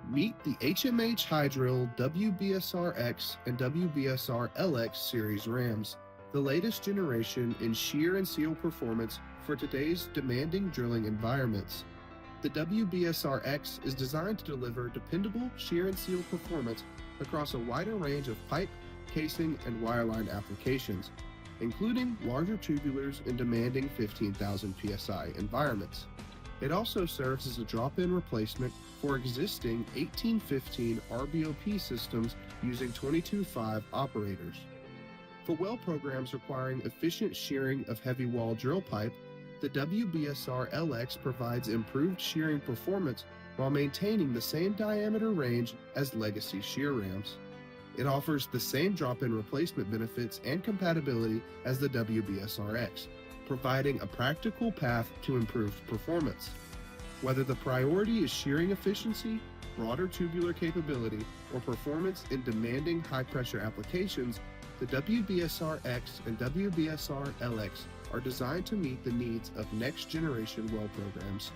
Meet the HMH Hydril WBSR-X and WBSR-LX series rams, the latest generation in shear and seal performance for today's demanding drilling environments. The WBSR-X is designed to deliver dependable shear and seal performance across a wider range of pipe, casing, and wireline applications, including larger tubulars in demanding 15,000 psi environments. It also serves as a drop-in replacement for existing 1815 RBOP systems using 22.5 operators. For well programs requiring efficient shearing of heavy wall drill pipe, the WBSR-LX provides improved shearing performance while maintaining the same diameter range as legacy shear rams. It offers the same drop-in replacement benefits and compatibility as the WBSR-X, providing a practical path to improved performance. Whether the priority is shearing efficiency, broader tubular capability, or performance in demanding high-pressure applications, the WBSR-X and WBSR-LX are designed to meet the needs of next-generation well programs.